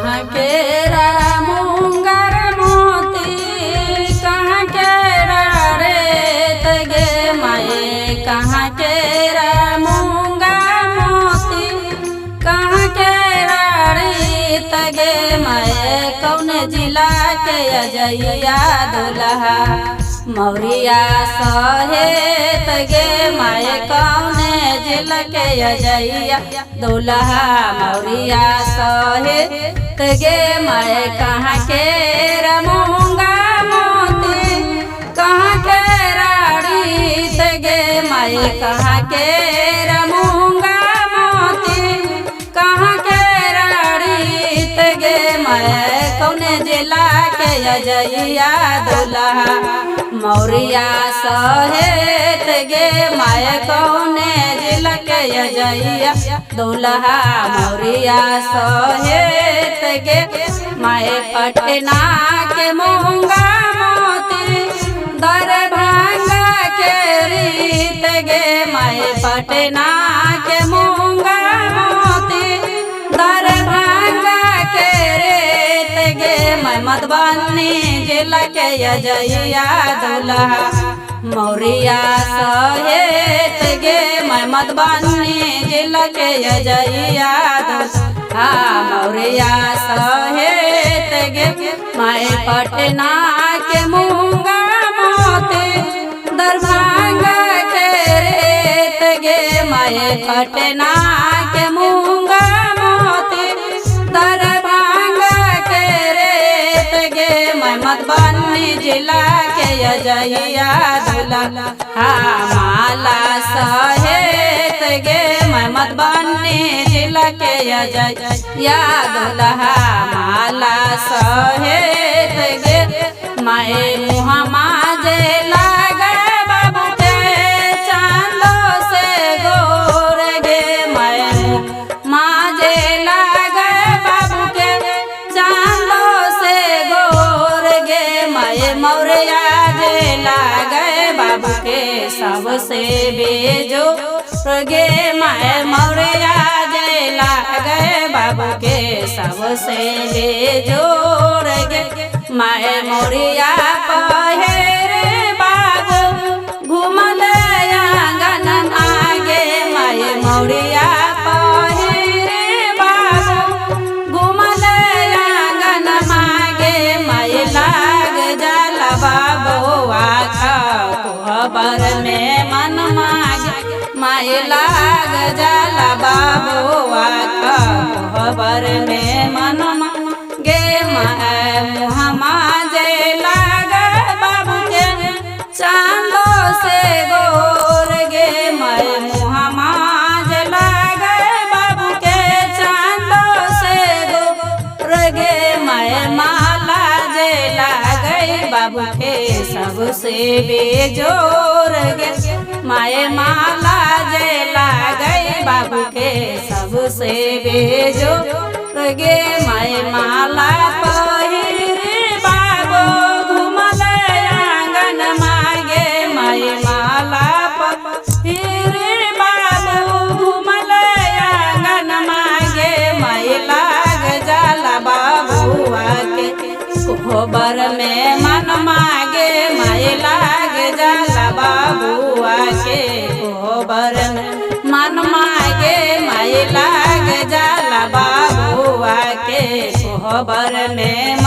कहाँ के मूंगर मोती कहाँ के रे तगे माए कहाँ के मूंगा मोती कहाँ के रे तगे माए कौन जिला के अजैया दुल्हा मौरिया सहे तगे माए कौन जिला के अजैया दुल्हा मौरिया सहे तगे माए कहाँ के मूंगा मोती कहाँ के राड़ी तगे माए कहाँ के मूंगा मोती कहाँ के राड़ी तगे माए कौन जिला के अजैया दुल्हा मौरिया सहे तगे माए कौन जिला के अजैया दुल्हा मौरिया सहे तगे माए पटना के मूंगा मोती दरभंगा के रीत गे माए पटना के मूंगा मोती दरभंगा के रीत गे मैं मधुबनी जिला के अजैया दुल्हा मौरिया सहे तगे मैं मधुबनी जिला के अजैया दुल्हा मौरिया सहे तगे मैं पटना के मूंगा मोती दरभंगा के रीत गे मैं पटना के मूंगा मोती दरभंगा के रीत गे मैं मधुबनी जिला के अजैया दुल्हा माला सहे तगे मैं मधुबनी जिला के अजैया दुल्हा माला सहे तगे मैं मुहम्मा जे लागे बाबू के चांदो से गोर गे मैं माजे लागे बाबू के चांदो से गोर गे मैं मौरिया जे लागे बाबू के सबसे बेजो गे मैं मौरिया जे लागे बाबू के सबसे बेजोर गे मैं मौरिया पहेरे बाबू घूमल आंगन आगे मैं मौरिया पहेरे बाबू घूमल आंगन मागे मैं लाग जल बाबू आखा कोहबर में मन मागे मैं लाग जल बाबू आखा कोहबर में मन मागे मैं मुहम्मा जे लागे बाबू के चांदो से गोर गे मैं मुहम्मा जे लागे बाबू के चांदो से गोर गे मैं माला जे लागे बाबू के सबसे बेजोर गे मैं माला जे लागे बाबू के सबसे बेजोर गे मैं माला पहिरे बाबू घूमल आंगन मागे मैं माला पहिरे बाबू घूमल आंगन मागे मैं लाग जाला बाबुआ के कोहबर में मन मागे मैं लाग जाला बाबुआ के कोहबर में मन मागे मैं लाग जाला बाबुआ के कोहबर में